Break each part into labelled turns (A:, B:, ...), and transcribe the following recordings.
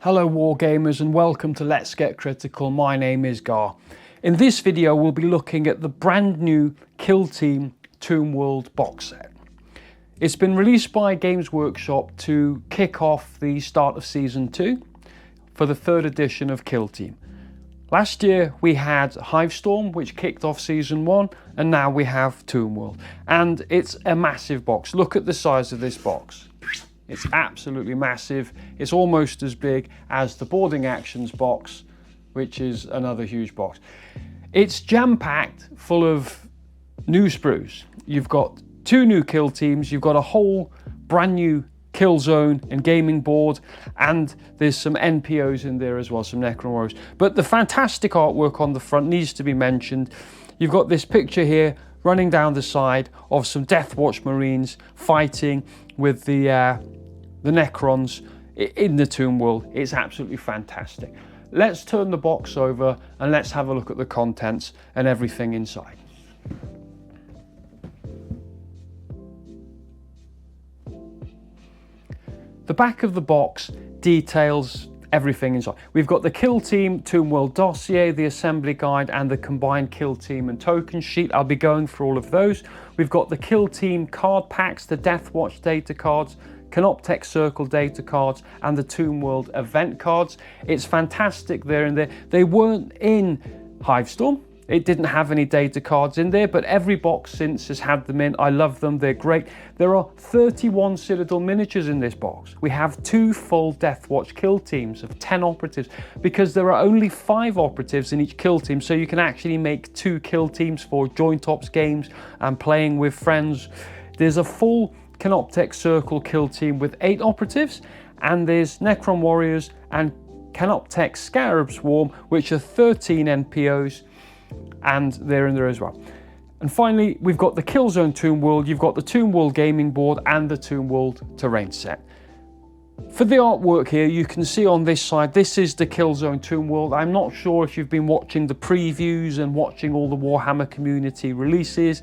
A: Hello Wargamers and welcome to Let's Get Critical. My name is Gar. In this video we'll be looking at the brand new Kill Team Tomb World box set. It's been released by Games Workshop to kick off the start of Season 2 for the third edition of Kill Team. Last year we had Hivestorm, which kicked off Season 1, and now we have Tomb World. And it's a massive box. Look at the size of this box. It's absolutely massive. It's almost as big as the Boarding Actions box, which is another huge box. It's jam-packed full of new sprues. You've got 2 new kill teams, you've got a whole brand new Killzone and gaming board, and there's some NPOs in there as well, some Necron Warriors. But the fantastic artwork on the front needs to be mentioned. You've got this picture here running down the side of some Deathwatch Marines fighting with the Necrons in the Tomb World. It's absolutely fantastic. Let's turn the box over and let's have a look at the contents and everything inside. The back of the box details everything inside. We've got the Kill Team Tomb World Dossier, the assembly guide, and the combined Kill Team and token sheet. I'll be going through all of those. We've got the Kill Team card packs, the Deathwatch data cards, Canoptek Circle data cards, and the Tomb World event cards. It's fantastic they're in there. They weren't in Hivestorm. It didn't have any data cards in there, but every box since has had them in. I love them, they're great. There are 31 Citadel miniatures in this box. We have 2 full Deathwatch kill teams of 10 operatives, because there are only 5 operatives in each kill team, so you can actually make 2 kill teams for joint ops games and playing with friends. There's a full Canoptek Circle kill team with 8 operatives, and there's Necron Warriors and Canoptek Scarab Swarm, which are 13 NPOs, and they're in there as well. And finally, we've got the Killzone Tomb World, you've got the Tomb World gaming board, and the Tomb World terrain set. For the artwork here, you can see on this side, this is the Killzone Tomb World. I'm not sure if you've been watching the previews and watching all the Warhammer community releases.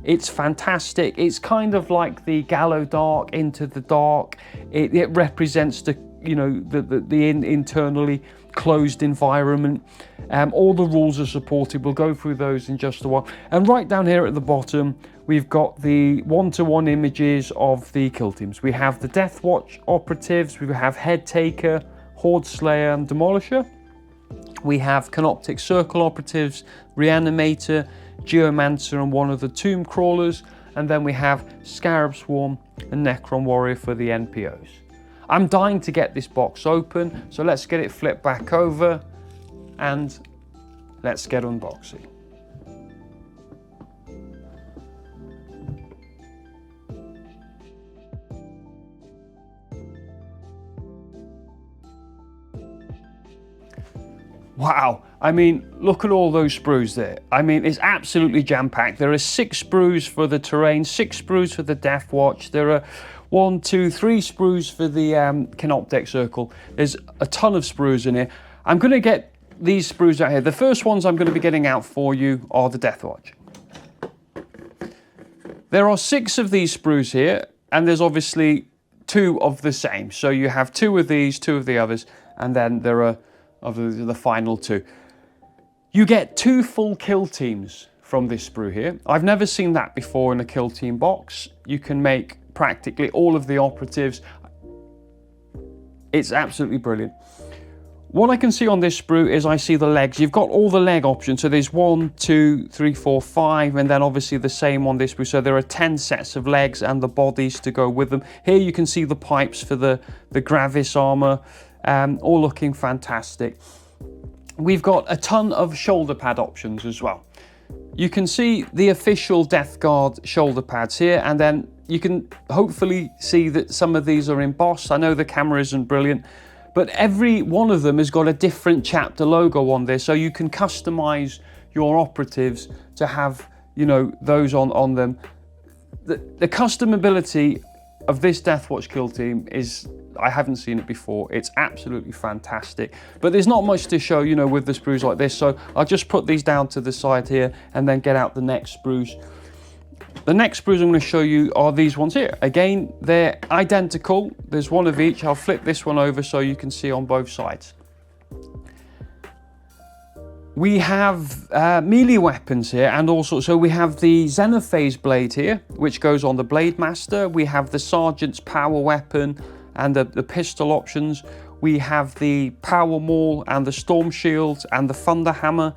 A: It's fantastic. It's kind of like the Gallo Dark, Into the Dark. It represents the, you know, the internally closed environment. All the rules are supported. We'll go through those in just a while. And right down here at the bottom, we've got the one-to-one images of the kill teams. We have the Deathwatch operatives, we have Head Taker, Horde Slayer, and Demolisher. We have Canoptek Circle operatives, Reanimator, Geomancer, and one of the Tomb Crawlers. And then we have Scarab Swarm and Necron Warrior for the NPOs. I'm dying to get this box open, so let's get it flipped back over and let's get unboxing. Wow, I mean, look at all those sprues there. I mean, it's absolutely jam-packed. There are 6 sprues for the terrain, 6 sprues for the Deathwatch. There are 1, 2, 3 sprues for the Canoptek Circle. There's a ton of sprues in here. I'm going to get these sprues out here. The first ones I'm going to be getting out for you are the Deathwatch. There are 6 of these sprues here, and there's obviously 2 of the same. So you have 2 of these, 2 of the others, and then there are of the final 2. You get 2 full kill teams from this sprue here. I've never seen that before in a kill team box. You can make practically all of the operatives. It's absolutely brilliant. What I can see on this sprue is I see the legs. You've got all the leg options. So there's 1, 2, 3, 4, 5, and then obviously the same on this sprue. So there are 10 sets of legs and the bodies to go with them. Here you can see the pipes for the Gravis armor. All looking fantastic. We've got a ton of shoulder pad options as well. You can see the official Death Guard shoulder pads here, and then you can hopefully see that some of these are embossed. I know the camera isn't brilliant, but every one of them has got a different chapter logo on there, so you can customize your operatives to have, you know, those on them. The customability of this Deathwatch kill team is, I haven't seen it before. It's absolutely fantastic, but there's not much to show, you know, with the sprues like this, so I'll just put these down to the side here and then get out the next sprues. The next sprues I'm going to show you are these ones here. Again, they're identical. There's one of each. I'll flip this one over so you can see on both sides. We have melee weapons here, and also, so we have the Xenophase blade here, which goes on the Blade Master. We have the Sergeant's power weapon and the pistol options. We have the Power Maul and the Storm Shield and the Thunder Hammer.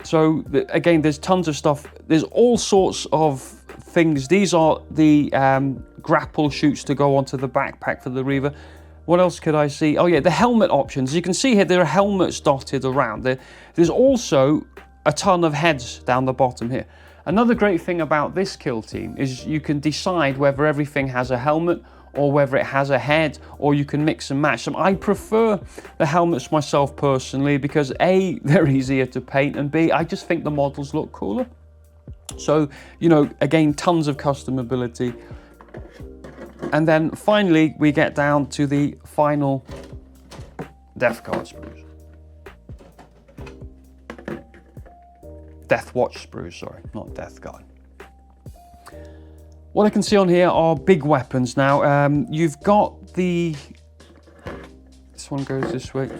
A: So again, there's tons of stuff. There's all sorts of things. These are the grapple chutes to go onto the backpack for the Reaver. What else could I see? Oh yeah, the helmet options. You can see here there are helmets dotted around. There's also a ton of heads down the bottom here. Another great thing about this kill team is you can decide whether everything has a helmet or whether it has a head, or you can mix and match them. I prefer the helmets myself personally because A, they're easier to paint, and B, I just think the models look cooler. So, you know, again, tons of customability. And then finally, we get down to the final Deathcard sprues. Deathwatch sprues, sorry, not Deathguard. What I can see on here are big weapons now. You've got the, this one goes this way.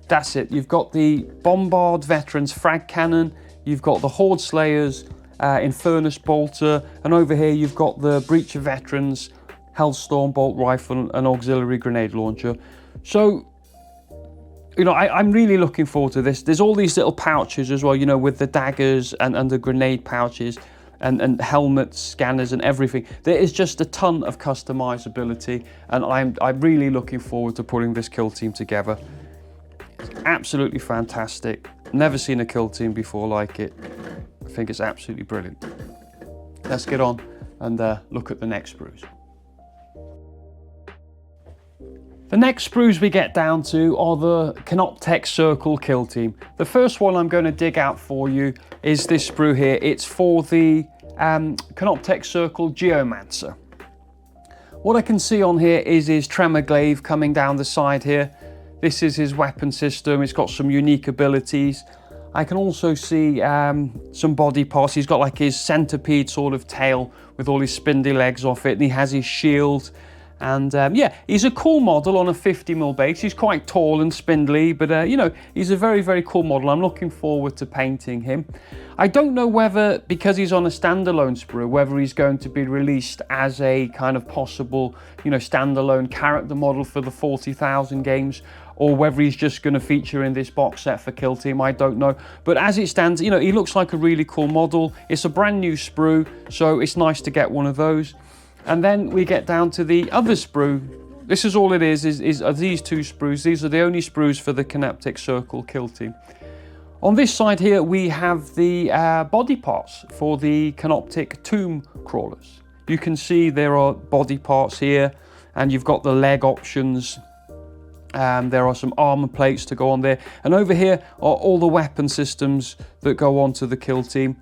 A: That's it. You've got the Bombard Veterans Frag Cannon. You've got the Horde Slayers, Infernus Bolter. And over here, you've got the Breacher Veterans, Hellstorm Bolt Rifle and Auxiliary Grenade Launcher. So, you know, I'm really looking forward to this. There's all these little pouches as well, you know, with the daggers and the grenade pouches. And helmets, scanners and everything. There is just a ton of customizability, and I'm really looking forward to putting this kill team together. It's absolutely fantastic. Never seen a kill team before like it. I think it's absolutely brilliant. Let's get on and look at the next sprues. The next sprues we get down to are the Canoptek Circle kill team. The first one I'm going to dig out for you is this sprue here. It's for the Canoptek Circle Geomancer. What I can see on here is his Tremor Glaive coming down the side here. This is his weapon system. It's got some unique abilities. I can also see some body parts. He's got like his centipede sort of tail with all his spindly legs off it, and he has his shield. And yeah, he's a cool model on a 50mm base. He's quite tall and spindly, but you know, he's a very, very cool model. I'm looking forward to painting him. I don't know whether, because he's on a standalone sprue, whether he's going to be released as a kind of possible, you know, standalone character model for the 40,000 games, or whether he's just going to feature in this box set for Kill Team. I don't know. But as it stands, you know, he looks like a really cool model. It's a brand new sprue, so it's nice to get one of those. And then we get down to the other sprue. This is all it is these two sprues. These are the only sprues for the Canoptek Circle kill team. On this side here, we have the body parts for the Canoptek Tomb Crawlers. You can see there are body parts here, and you've got the leg options. There are some armor plates to go on there. And over here are all the weapon systems that go on to the kill team.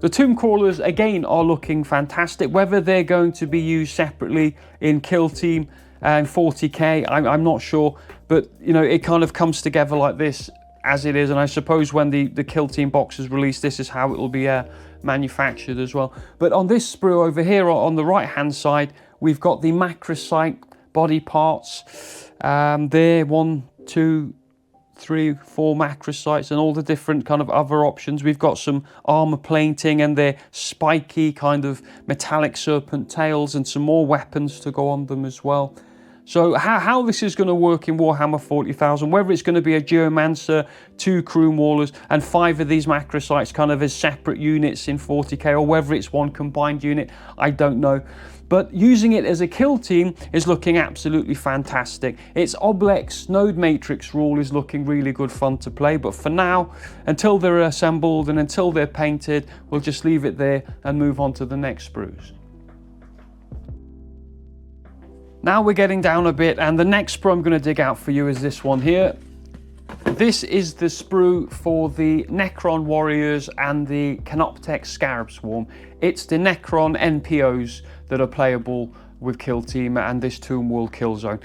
A: The Tomb Crawlers, again, are looking fantastic. Whether they're going to be used separately in Kill Team and 40k, I'm not sure. But, you know, it kind of comes together like this as it is. And I suppose when the Kill Team box is released, this is how it will be manufactured as well. But on this sprue over here, on the right-hand side, we've got the Macrosite body parts. There, 1, 2, 3, 4 Macrosites and all the different kind of other options. We've got some armor plating and their spiky kind of metallic serpent tails and some more weapons to go on them as well. So how this is going to work in Warhammer 40,000, whether it's going to be a Geomancer, 2 Crew Maulers and 5 of these Macrosites kind of as separate units in 40k, or whether it's one combined unit, I don't know. But using it as a kill team is looking absolutely fantastic. Its Oblex Node Matrix rule is looking really good fun to play, but for now, until they're assembled and until they're painted, we'll just leave it there and move on to the next sprues. Now we're getting down a bit, and the next sprue I'm going to dig out for you is this one here. This is the sprue for the Necron Warriors and the Canoptek Scarab Swarm. It's the Necron NPOs that are playable with Kill Team and this Tomb World Killzone.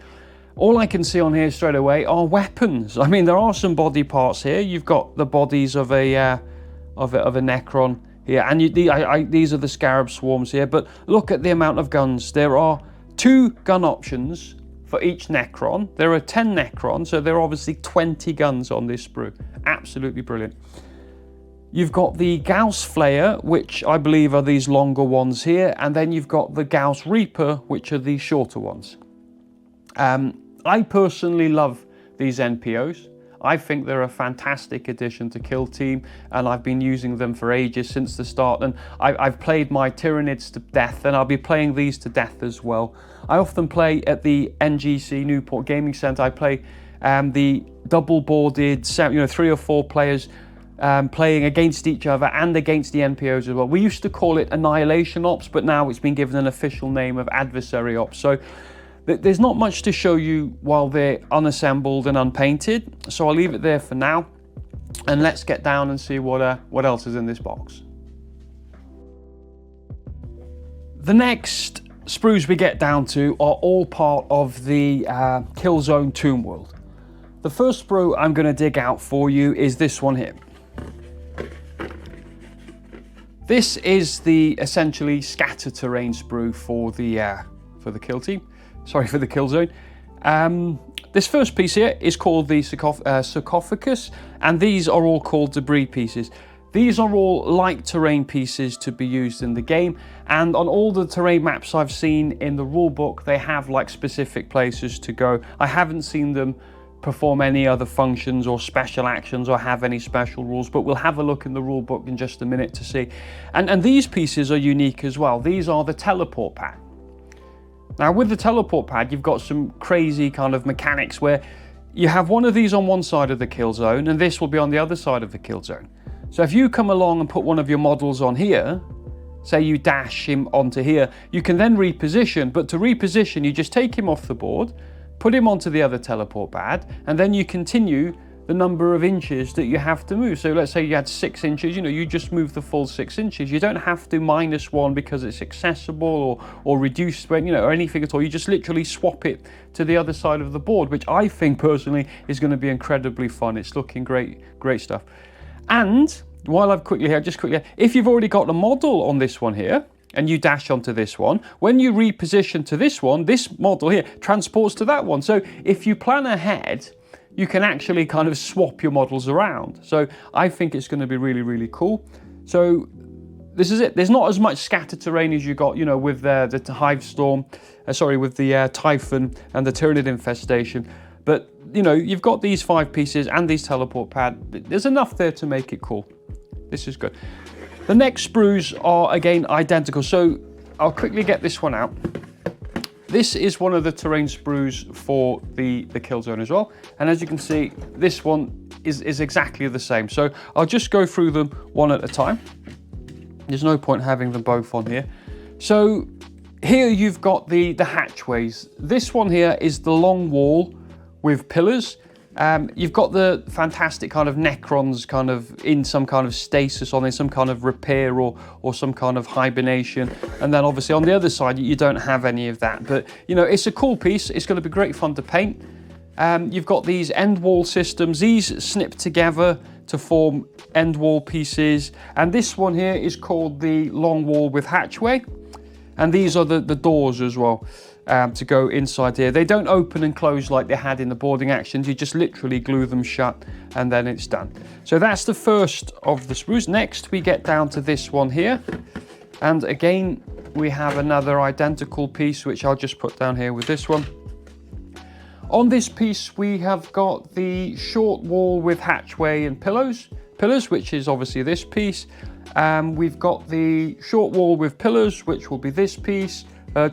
A: All I can see on here straight away are weapons. I mean, there are some body parts here. You've got the bodies of a Necron here. And these are the Scarab Swarms here, but look at the amount of guns. There are 2 gun options for each Necron. There are 10 Necrons, so there are obviously 20 guns on this sprue. Absolutely brilliant. You've got the Gauss Flayer, which I believe are these longer ones here, and then you've got the Gauss Reaper, which are the shorter ones. I personally love these NPOs. I think they're a fantastic addition to Kill Team, and I've been using them for ages, since the start, and I've played my Tyranids to death, and I'll be playing these to death as well. I often play at the NGC Newport Gaming Centre. I play the double-boarded, 3 or 4 players playing against each other and against the NPOs as well. We used to call it Annihilation Ops, but now it's been given an official name of Adversary Ops. So there's not much to show you while they're unassembled and unpainted, so I'll leave it there for now, and let's get down and see what else is in this box. The next sprues we get down to are all part of the Killzone Tomb World. The first sprue I'm going to dig out for you is this one here. This is the essentially scatter terrain sprue for the Kill Team. Sorry, for the Killzone. This first piece here is called the sarcophagus, and these are all called debris pieces. These are all light terrain pieces to be used in the game, and on all the terrain maps I've seen in the rulebook, they have like specific places to go. I haven't seen them perform any other functions or special actions or have any special rules, but we'll have a look in the rulebook in just a minute to see. And these pieces are unique as well. These are the teleport pad. Now with the teleport pad, you've got some crazy kind of mechanics where you have one of these on one side of the kill zone and this will be on the other side of the kill zone. So if you come along and put one of your models on here, say you dash him onto here, you can then reposition, but to reposition you just take him off the board, put him onto the other teleport pad, and then you continue the number of inches that you have to move. So let's say you had 6 inches, you just move the full 6 inches. You don't have to -1 because it's accessible or reduce when, or anything at all. You just literally swap it to the other side of the board, which I think personally is going to be incredibly fun. It's looking great stuff. And while I've just quickly, if you've already got a model on this one here, and you dash onto this one, when you reposition to this one, this model here transports to that one. So if you plan ahead, you can actually kind of swap your models around. So I think it's going to be really cool. So this is it. There's not as much scatter terrain as you got, with the Hive Storm, with the Typhon and the Tyranid Infestation. But, you've got these 5 pieces and these teleport pad. There's enough there to make it cool. This is good. The next sprues are, again, identical. So I'll quickly get this one out. This is one of the terrain sprues for the Killzone as well. And as you can see, this one is exactly the same. So I'll just go through them one at a time. There's no point having them both on here. So here you've got the hatchways. This one here is the long wall with pillars. You've got the fantastic kind of Necrons kind of in some kind of stasis on there, some kind of repair or some kind of hibernation. And then obviously on the other side, you don't have any of that. But, it's a cool piece. It's going to be great fun to paint. You've got these end wall systems. These snip together to form end wall pieces. And this one here is called the long wall with hatchway. And these are the doors as well. To go inside here. They don't open and close like they had in the boarding actions. You just literally glue them shut and then it's done. So that's the first of the sprues. Next we get down to this one here. And again, we have another identical piece, which I'll just put down here with this one. On this piece, we have got the short wall with hatchway and pillars, which is obviously this piece. We've got the short wall with pillars, which will be this piece.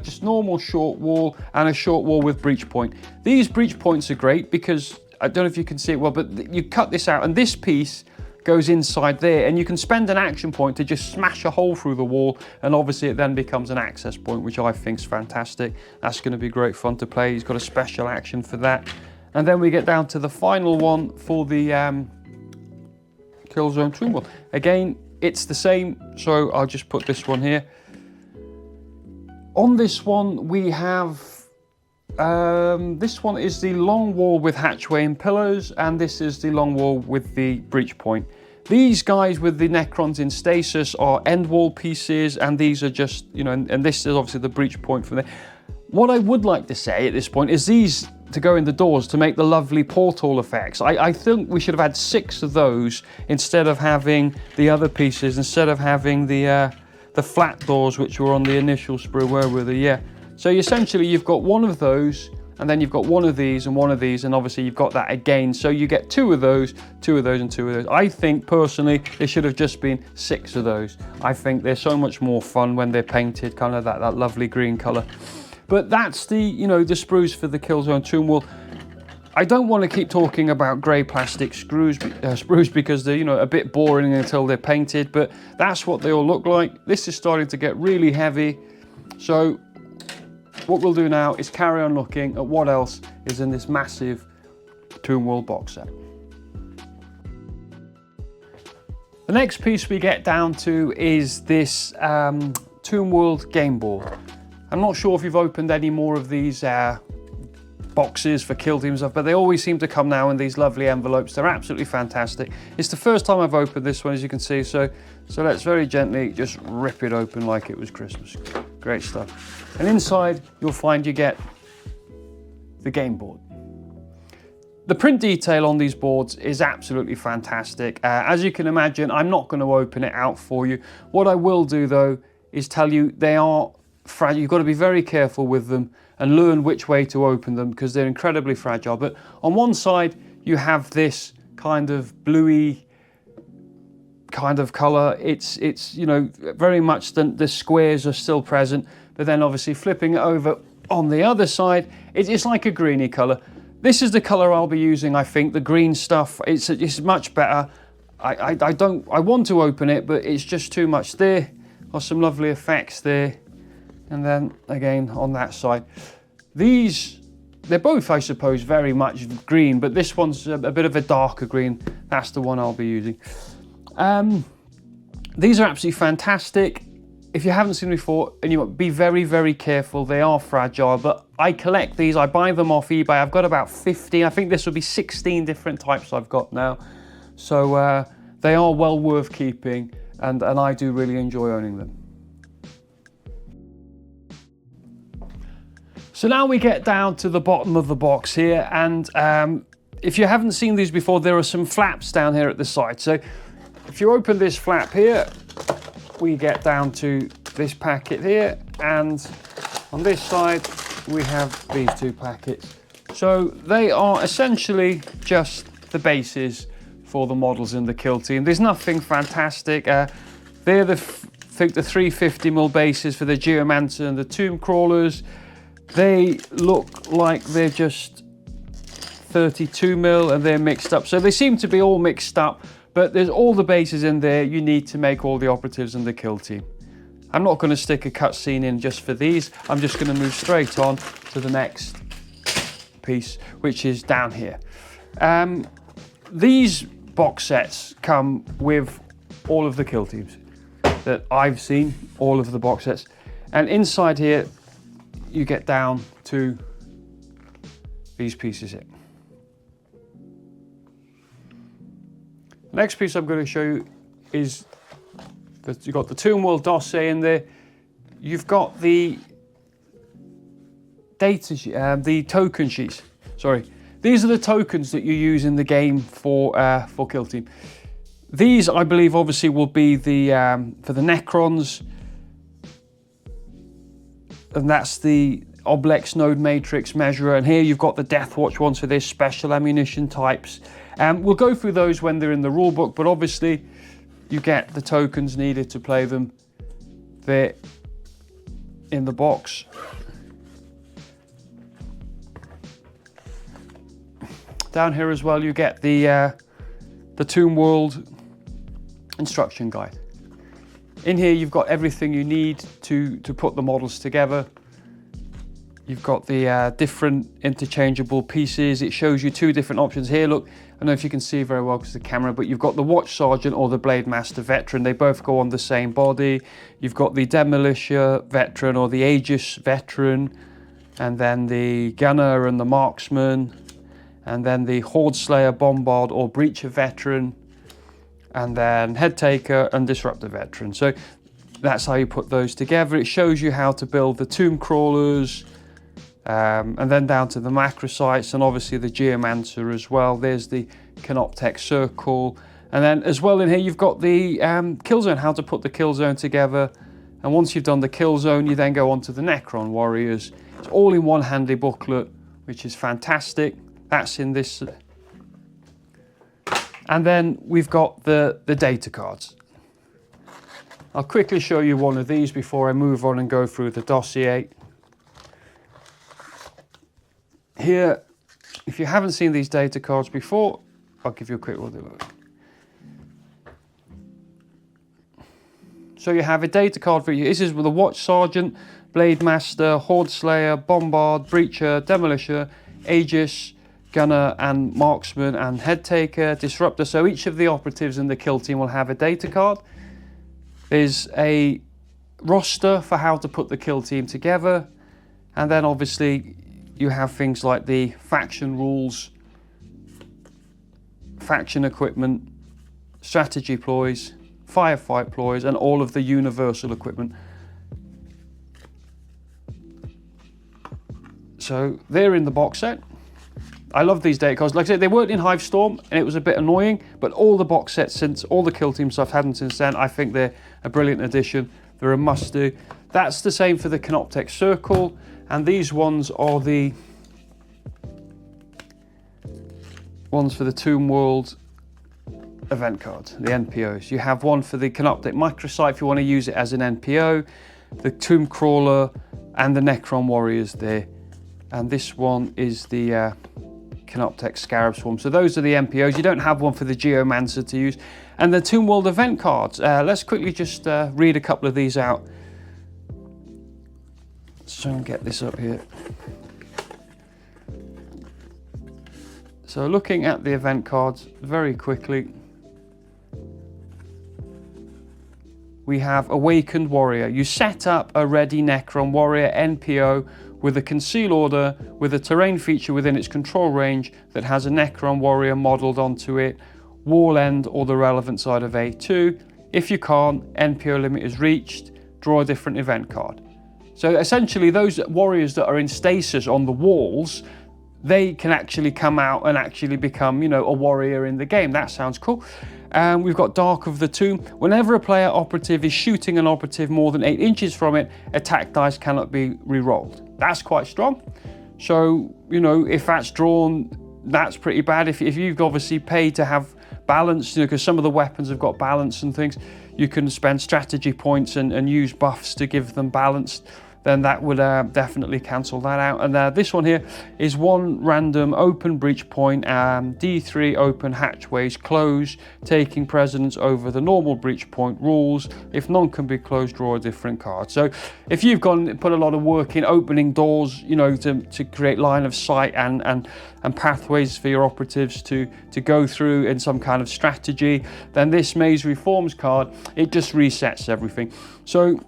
A: Just normal short wall and a short wall with breach point. These breach points are great because, I don't know if you can see it well, but you cut this out and this piece goes inside there and you can spend an action point to just smash a hole through the wall, and obviously it then becomes an access point, which I think is fantastic. That's going to be great fun to play. He's got a special action for that. And then we get down to the final one for the Killzone Tomb World. Again, it's the same, so I'll just put this one here. On this one, we have, this one is the long wall with hatchway and pillars, and this is the long wall with the breach point. These guys with the Necrons in stasis are end wall pieces, and these are just, you know, and this is obviously the breach point from there. What I would like to say at this point is these to go in the doors to make the lovely portal effects. I think we should have had 6 of those instead of having the other pieces, instead of having the flat doors which were on the initial sprue. Where were they? Yeah. So essentially you've got one of those, and then you've got one of these and one of these, and obviously you've got that again. So you get 2 of those, 2 of those, and 2 of those. I think personally there should have just been 6 of those. I think they're so much more fun when they're painted, kind of that lovely green color. But that's the, you know, the sprues for the Killzone Tomb Wall. I don't want to keep talking about grey plastic sprues because they're, you know, a bit boring until they're painted, but that's what they all look like. This is starting to get really heavy. So what we'll do now is carry on looking at what else is in this massive Tomb Wall box set. The next piece we get down to is this Tomb World game board. I'm not sure if you've opened any more of these boxes for Kill Team stuff, but they always seem to come now in these lovely envelopes. They're absolutely fantastic. It's the first time I've opened this one, as you can see, so let's very gently just rip it open like it was Christmas. Great stuff. And inside you'll find you get the game board. The print detail on these boards is absolutely fantastic. As you can imagine, I'm not going to open it out for you. What I will do though is tell you they are fragile. You've got to be very careful with them and learn which way to open them because they're incredibly fragile. But on one side you have this kind of bluey kind of color. It's you know, very much the squares are still present, but then obviously flipping it over on the other side, it's like a greeny color. This is the color I'll be using. I think the green stuff, it's much better. I want to open it, but it's just too much. There are some lovely effects there. And then again on that side, they're both, I suppose, very much green, but this one's a bit of a darker green. That's the one I'll be using. These are absolutely fantastic. If you haven't seen them before, and you be very, very careful, they are fragile, but I collect these, I buy them off eBay. I've got about 50, I think this will be 16 different types I've got now. So they are well worth keeping, and I do really enjoy owning them. So now we get down to the bottom of the box here, and if you haven't seen these before, there are some flaps down here at the side. So if you open this flap here, we get down to this packet here, and on this side we have these 2 packets. So they are essentially just the bases for the models in the Kill Team. There's nothing fantastic. They're the 350mm bases for the Geomancer and the Tomb Crawlers. They look like they're just 32mm and they're mixed up. So they seem to be all mixed up, but there's all the bases in there you need to make all the operatives in the Kill Team. I'm not going to stick a cutscene in just for these. I'm just going to move straight on to the next piece, which is down here. These box sets come with all of the Kill Teams that I've seen, all of the box sets. And inside here, you get down to these pieces here. Next piece I'm going to show you is that you've got the Tomb World Dossier in there. You've got the the token sheets. Sorry, these are the tokens that you use in the game for Kill Team. These, I believe, obviously will be the for the Necrons. And that's the Oblex Node Matrix Measurer, and here you've got the Deathwatch ones for their special ammunition types. We'll go through those when they're in the rulebook, but obviously you get the tokens needed to play them. They're in the box. Down here as well you get the Tomb World instruction guide. In here you've got everything you need to put the models together. You've got the different interchangeable pieces. It shows you 2 different options here. Look, I don't know if you can see very well because of the camera, but you've got the Watch Sergeant or the Blade Master Veteran. They both go on the same body. You've got the Demolisher Veteran or the Aegis Veteran, and then the Gunner and the Marksman, and then the Horde Slayer, Bombard or Breacher Veteran. and then Head Taker and Disrupt the Veteran. So that's how you put those together. It shows you how to build the tomb crawlers, and then down to the macrosites, and obviously the Geomancer as well. There's the Canoptek Circle, and then as well in here you've got the Killzone, how to put the Killzone together. And once you've done the Killzone, you then go on to the Necron Warriors. It's all in one handy booklet, which is fantastic. That's in this. And then we've got the data cards. I'll quickly show you one of these before I move on and go through the dossier. Here, if you haven't seen these data cards before, I'll give you a quick look. So you have a data card for you. This is with the Watch Sergeant, Blade Master, Horde Slayer, Bombard, Breacher, Demolisher, Aegis, Gunner and Marksman and Head Taker, Disruptor. So each of the operatives in the kill team will have a data card. There's a roster for how to put the kill team together. And then obviously you have things like the faction rules, faction equipment, strategy ploys, firefight ploys, and all of the universal equipment. So they're in the box set. I love these data cards. Like I said, they weren't in Hivestorm and it was a bit annoying, but all the box sets since, all the kill team stuff hadn't since then, I think they're a brilliant addition. They're a must do. That's the same for the Canoptek Circle, and these ones are the ones for the Tomb World event cards, the NPOs. You have one for the Canoptek Microsite if you want to use it as an NPO, the Tomb Crawler and the Necron Warriors there. And this one is the Canoptek Scarab Swarm. So those are the NPOs. You don't have one for the Geomancer to use. And the Tomb World event cards. Let's quickly just read a couple of these out. So I'll get this up here. So looking at the event cards very quickly, we have Awakened Warrior. You set up a ready Necron Warrior NPO with a conceal order with a terrain feature within its control range that has a Necron Warrior modelled onto it, wall end or the relevant side of A2. If you can't, NPO limit is reached, draw a different event card. So essentially those warriors that are in stasis on the walls, they can actually come out and actually become, you know, a warrior in the game. That sounds cool. And we've got Dark of the Tomb. Whenever a player operative is shooting an operative more than 8 inches from it, attack dice cannot be re-rolled. That's quite strong. So, you know, if that's drawn, that's pretty bad. If you've obviously paid to have balance, you know, because some of the weapons have got balance and things, you can spend strategy points and use buffs to give them balance, then that would definitely cancel that out. And this one here is one random open breach point, D3 open hatchways close, taking precedence over the normal breach point rules. If none can be closed, draw a different card. So if you've put a lot of work in opening doors, you know, to create line of sight and pathways for your operatives to go through in some kind of strategy, then this Maze Reforms card, it just resets everything. So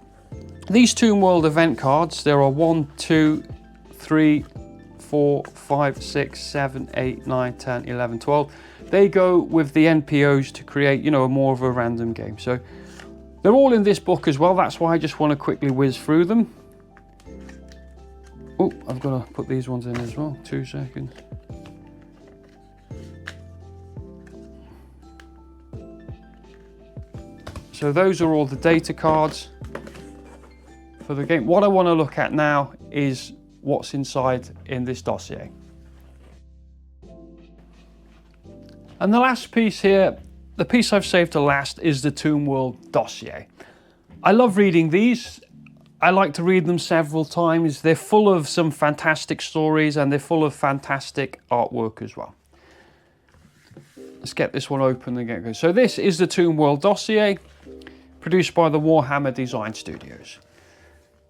A: these Tomb World event cards, there are 1, 2, 3, 4, 5, 6, 7, 8, 9, 10, 11, 12. They go with the NPOs to create, you know, more of a random game. So they're all in this book as well. That's why I just want to quickly whiz through them. Oh, I've got to put these ones in as well. 2 seconds. So those are all the data cards for the game. What I want to look at now is what's inside in this dossier. And the last piece here, the piece I've saved to last, is the Tomb World dossier. I love reading these. I like to read them several times. They're full of some fantastic stories and they're full of fantastic artwork as well. Let's get this one open and get going. So this is the Tomb World dossier, produced by the Warhammer Design Studios.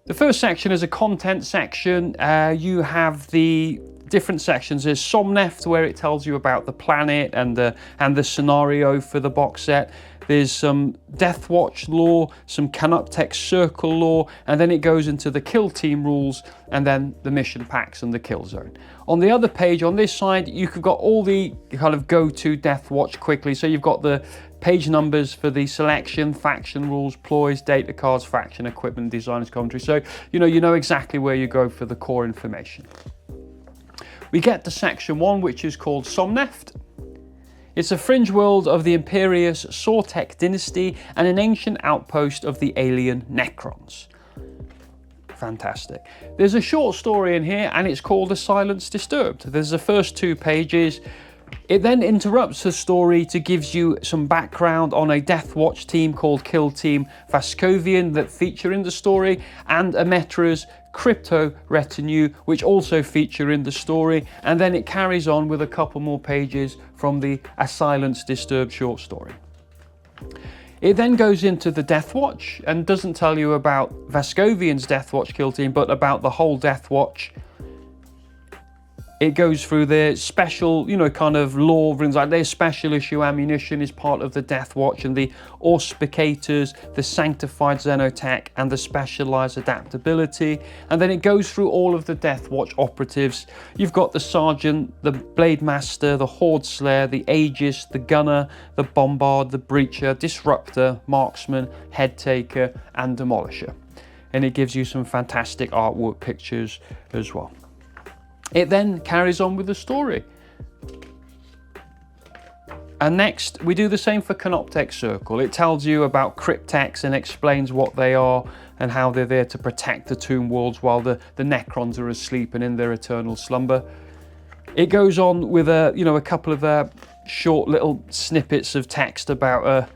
A: The first section is a content section. You have the different sections. There's Somneft, where it tells you about the planet and the scenario for the box set. there's some Deathwatch lore, some Canoptek Circle lore, and then it goes into the kill team rules, and then the mission packs and the kill zone. On the other page, on this side, you've got all the kind of go-to Deathwatch quickly. So you've got the page numbers for the selection, faction rules, ploys, data cards, faction equipment, designers commentary. So you know exactly where you go for the core information. We get to section 1, which is called Somneft. It's a fringe world of the Imperious Sortek dynasty and an ancient outpost of the alien Necrons. Fantastic. There's a short story in here and it's called A Silence Disturbed. There's the first 2 pages. It then interrupts the story to give you some background on a Deathwatch team called Kill Team Vascovian that feature in the story, and Ametra's Crypto Retinue, which also feature in the story, and then it carries on with a couple more pages from the A Silence Disturbed short story. It then goes into the Deathwatch and doesn't tell you about Vascovian's Deathwatch kill team, but about the whole Deathwatch. It goes through their special, kind of lore, like their special issue ammunition is part of the Deathwatch, and the Auspicators, the Sanctified Xenotech, and the Specialized Adaptability. And then it goes through all of the Deathwatch operatives. You've got the Sergeant, the Blade Master, the Horde Slayer, the Aegis, the Gunner, the Bombard, the Breacher, Disruptor, Marksman, Head Taker, and Demolisher. And it gives you some fantastic artwork pictures as well. It then carries on with the story. And next, we do the same for Canoptek Circle. It tells you about cryptex and explains what they are and how they're there to protect the tomb worlds while the Necrons are asleep and in their eternal slumber. It goes on with a couple of short little snippets of text about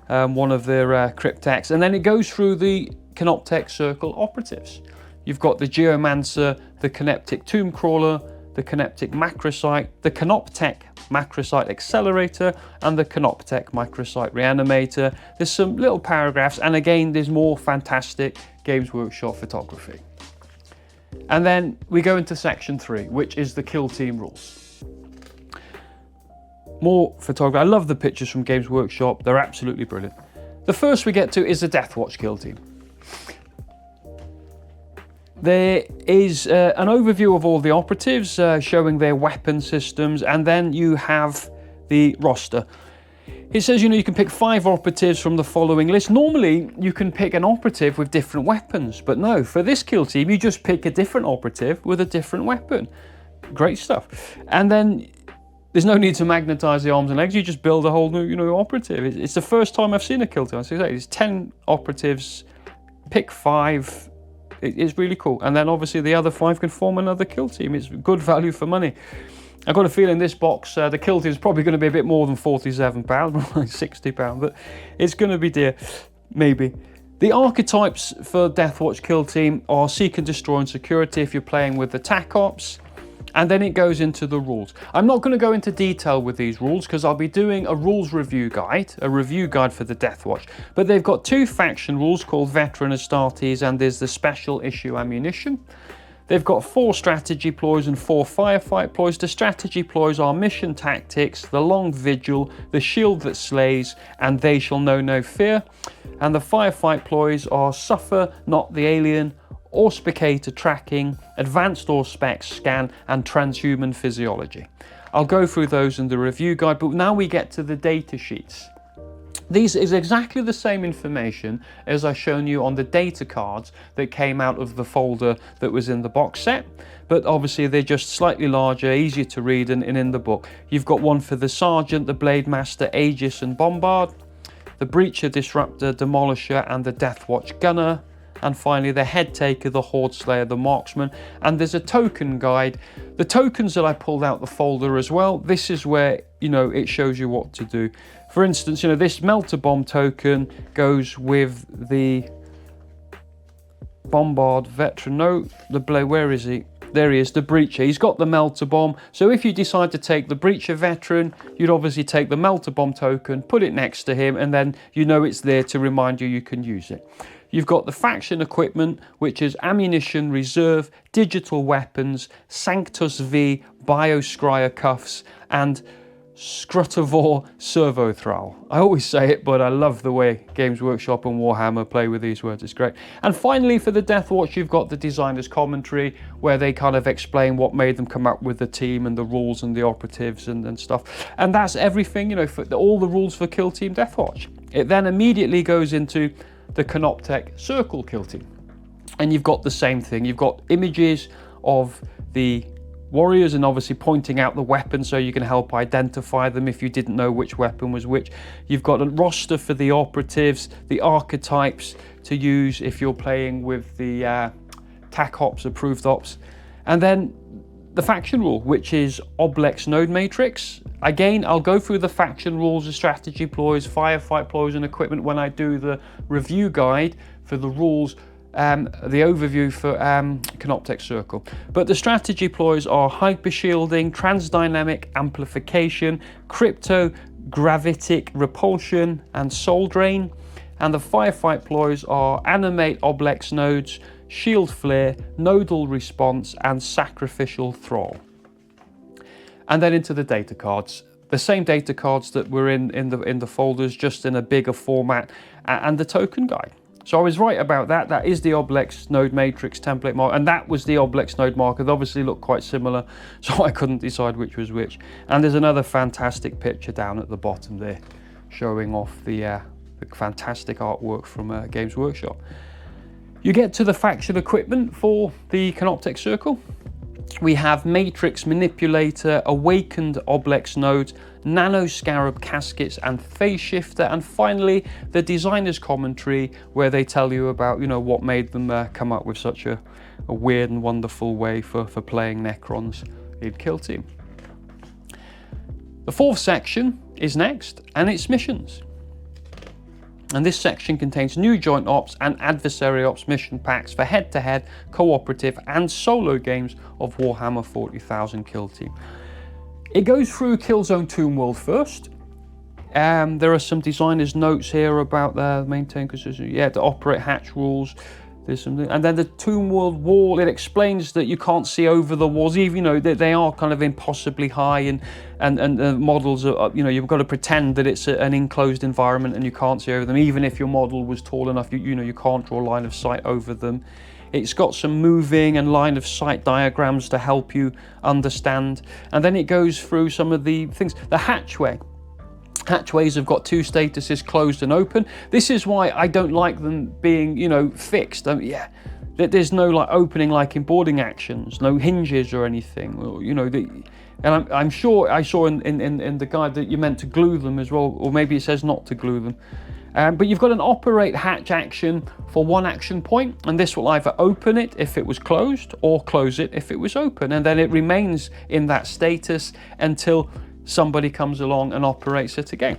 A: one of their cryptex, and then it goes through the Canoptek Circle operatives. You've got the Geomancer, the Canoptek Tombcrawler, the Canoptek Macrosite, the Canoptek Macrosite Accelerator, and the Canoptek Macrosite Reanimator. There's some little paragraphs, and again, there's more fantastic Games Workshop photography. And then we go into section 3, which is the kill team rules. More photography. I love the pictures from Games Workshop. They're absolutely brilliant. The first we get to is the Deathwatch kill team. There is an overview of all the operatives showing their weapon systems, and then you have the roster. It says, you can pick 5 operatives from the following list. Normally, you can pick an operative with different weapons, but no, for this kill team, you just pick a different operative with a different weapon. Great stuff. And then there's no need to magnetize the arms and legs. You just build a whole new, operative. It's the first time I've seen a kill team. So it's 10 operatives, pick 5. It's really cool. And then obviously the other 5 can form another kill team. It's good value for money. I've got a feeling this box, the kill team is probably going to be a bit more than £47, like £60, but it's going to be dear, maybe. The archetypes for Deathwatch kill team are Seek and Destroy and Security if you're playing with attack ops. And then it goes into the rules. I'm not going to go into detail with these rules because I'll be doing a rules review guide, a review guide for the Deathwatch. But they've got 2 faction rules called Veteran Astartes, and there's the special issue ammunition. They've got 4 strategy ploys and 4 firefight ploys. The strategy ploys are Mission Tactics, the Long Vigil, the Shield That Slays, and They Shall Know No Fear. And the firefight ploys are Suffer Not the Alien, Auspicator Tracking, Advanced Auspex Scan, and Transhuman Physiology. I'll go through those in the review guide, but now we get to the data sheets. These is exactly the same information as I've shown you on the data cards that came out of the folder that was in the box set, but obviously they're just slightly larger, easier to read, and in the book. You've got one for the Sergeant, the Blade Master, Aegis and Bombard, the Breacher, Disruptor, Demolisher, and the Deathwatch Gunner. And finally, the Head Taker, the Horde Slayer, the Marksman. And there's a token guide. The tokens that I pulled out the folder as well, this is where, it shows you what to do. For instance, this Melter Bomb token goes with the Bombard Veteran. No, the Blade, where is he? There he is, the Breacher. He's got the Melter Bomb. So if you decide to take the Breacher Veteran, you'd obviously take the Melter Bomb token, put it next to him, and then it's there to remind you can use it. You've got the faction equipment, which is Ammunition Reserve, Digital Weapons, Sanctus V, Bioscryer Cuffs, and Scrutivore Servo Thrall. I always say it, but I love the way Games Workshop and Warhammer play with these words. It's great. And finally, for the Deathwatch, you've got the designer's commentary, where they kind of explain what made them come up with the team and the rules and the operatives and stuff. And that's everything, you know, for all the rules for Kill Team Deathwatch. It then immediately goes into the Canoptek Circle Kill Team. And you've got the same thing. You've got images of the warriors and obviously pointing out the weapon so you can help identify them if you didn't know which weapon was which. You've got a roster for the operatives, the archetypes to use if you're playing with the TAC ops, approved ops. And then the faction rule, which is Oblex Node Matrix. Again, I'll go through the faction rules, the strategy ploys, firefight ploys and equipment when I do the review guide for the rules, the overview for Canoptek Circle. But the strategy ploys are hypershielding, transdynamic amplification, cryptogravitic repulsion, and soul drain. And the firefight ploys are animate Oblex nodes, shield flare, nodal response, and sacrificial thrall. And then into the data cards. The same data cards that were in the folders, just in a bigger format, and the token guide. So I was right about that. That is the Oblex Node Matrix template mark, and that was the Oblex Node marker. They obviously look quite similar, so I couldn't decide which was which. And there's another fantastic picture down at the bottom there, showing off the fantastic artwork from Games Workshop. You get to the faction equipment for the Canoptek Circle. We have Matrix Manipulator, Awakened Oblex Nodes, Nano Scarab Caskets and Phase Shifter, and finally the designer's commentary, where they tell you about, you know, what made them come up with such a weird and wonderful way for playing Necrons in Kill Team. The fourth section is next, and it's missions. And this section contains new joint ops and adversary ops mission packs for head-to-head, cooperative and solo games of Warhammer 40,000 Kill Team. It goes through Killzone Tomb World first. There are some designer's notes here about the maintain consistency, to operate hatch rules. There's something, and then the Tomb World wall. It explains that you can't see over the walls, even, you know, they are kind of impossibly high, and models are, you know, you've got to pretend that it's an enclosed environment and you can't see over them. Even if your model was tall enough, you know, you can't draw a line of sight over them. It's got some moving and line of sight diagrams to help you understand. And then it goes through some of the things. The hatchway. Hatchways have got two statuses, closed and open. This is why I don't like them being, you know, fixed. There's no like opening like in boarding actions, no hinges or anything. Or, you know, and I'm sure I saw in the guide that you're meant to glue them as well, or maybe it says not to glue them. But you've got an operate hatch action for one action point, and this will either open it if it was closed or close it if it was open, and then it remains in that status until somebody comes along and operates it again.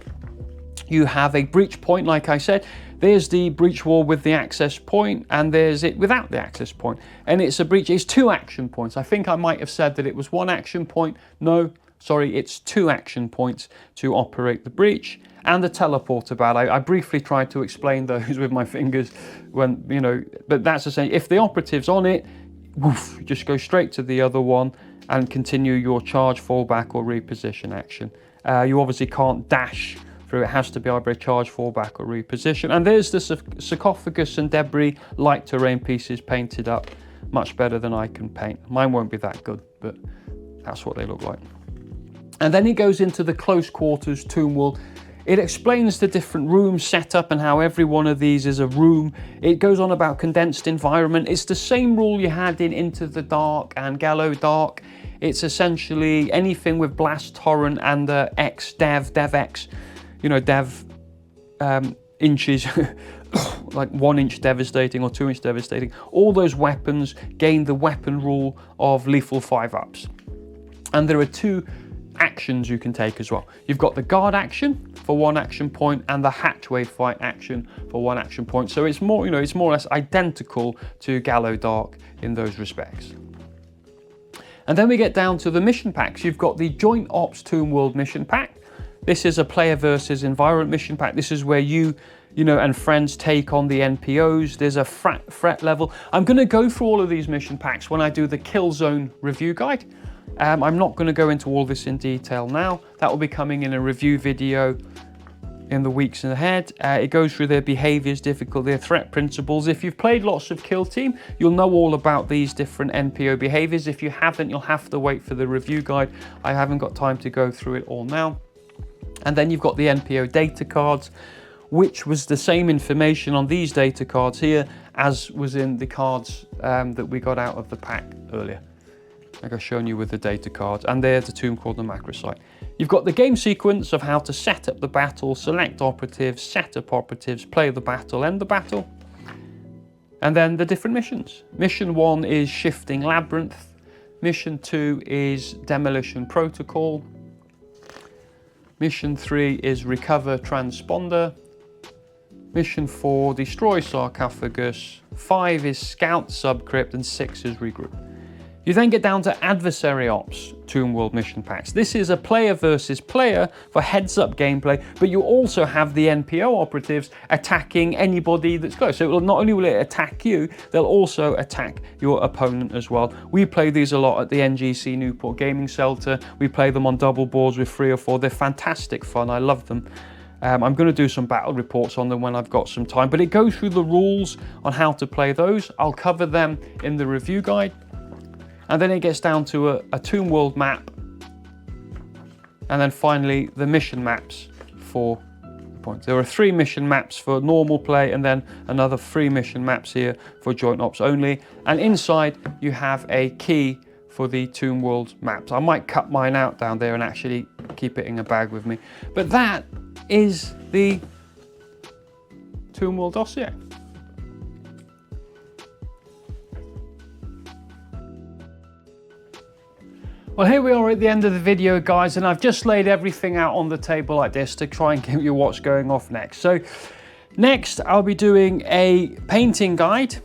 A: You have a breach point, like I said. There's the breach wall with the access point, and there's it without the access point. And it's a breach, it's two action points. I think I might have said that it was one action point. No, sorry, it's two action points to operate the breach. And the teleporter bad. I briefly tried to explain those with my fingers when, you know, but that's the same. If the operative's on it, woof, just go straight to the other one and continue your charge, fallback or reposition action. You obviously can't dash through, it has to be either a charge, fallback or reposition. And there's the sarcophagus and debris light terrain pieces painted up, much better than I can paint. Mine won't be that good, but that's what they look like. And then it goes into the close quarters tomb world. It explains the different room setup and how every one of these is a room. It goes on about condensed environment. It's the same rule you had in Into the Dark and Gallo Dark. It's essentially anything with blast torrent and X, DevX, you know, dev inches, like 1 inch devastating or 2 inch devastating. All those weapons gain the weapon rule of lethal 5-ups. And there are two actions you can take as well. You've got the guard action for one action point and the hatchway fight action for one action point. So it's more, you know, it's more or less identical to Gallo Dark in those respects. And then we get down to the mission packs. You've got the Joint Ops Tomb World mission pack. This is a player versus environment mission pack. This is where you know, and friends take on the NPOs. There's a threat level. I'm going to go through all of these mission packs when I do the Killzone review guide. I'm not going to go into all this in detail now. That will be coming in a review video in the weeks ahead. It goes through their behaviors, difficulty, their threat principles. If you've played lots of Kill Team, you'll know all about these different NPO behaviors. If you haven't, you'll have to wait for the review guide. I haven't got time to go through it all now. And then you've got the NPO data cards, which was the same information on these data cards here as was in the cards that we got out of the pack earlier. Like I've shown you with the data cards, and there's a tomb called the Macrosite. You've got the game sequence of how to set up the battle, select operatives, set up operatives, play the battle, end the battle, and then the different missions. Mission 1 is Shifting Labyrinth. Mission 2 is Demolition Protocol. Mission 3 is Recover Transponder. Mission 4, Destroy Sarcophagus. 5 is Scout Subcrypt, and 6 is Regroup. You then get down to Adversary Ops Tomb World mission packs. This is a player versus player for heads-up gameplay, but you also have the NPO operatives attacking anybody that's close. So not only will it attack you, they'll also attack your opponent as well. We play these a lot at the NGC Newport Gaming Centre. We play them on double boards with 3 or 4. They're fantastic fun. I love them. I'm going to do some battle reports on them when I've got some time, but it goes through the rules on how to play those. I'll cover them in the review guide. And then it gets down to a Tomb World map. And then finally, the mission maps for the points. There are 3 mission maps for normal play, and then another 3 mission maps here for joint ops only. And inside, you have a key for the Tomb World maps. I might cut mine out down there and actually keep it in a bag with me. But that is the Tomb World Dossier. Well, here we are at the end of the video, guys, and I've just laid everything out on the table like this to try and give you what's going off next. So next, I'll be doing a painting guide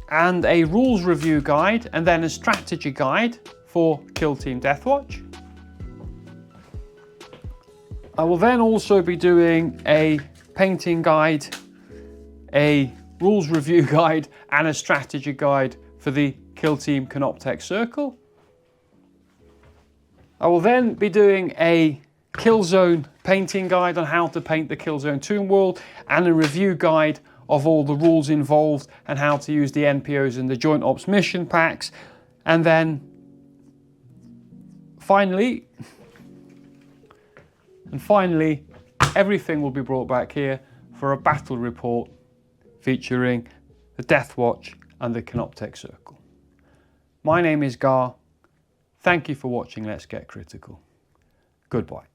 A: and a rules review guide, and then a strategy guide for Kill Team Deathwatch. I will then also be doing a painting guide, a rules review guide, and a strategy guide for the Kill Team Canoptek Circle. I will then be doing a Killzone painting guide on how to paint the Killzone Tomb World, and a review guide of all the rules involved and how to use the NPOs and the Joint Ops mission packs. And then finally, everything will be brought back here for a battle report featuring the Deathwatch and the Canoptek Circle. My name is Gar. Thank you for watching Let's Get Critical. Goodbye.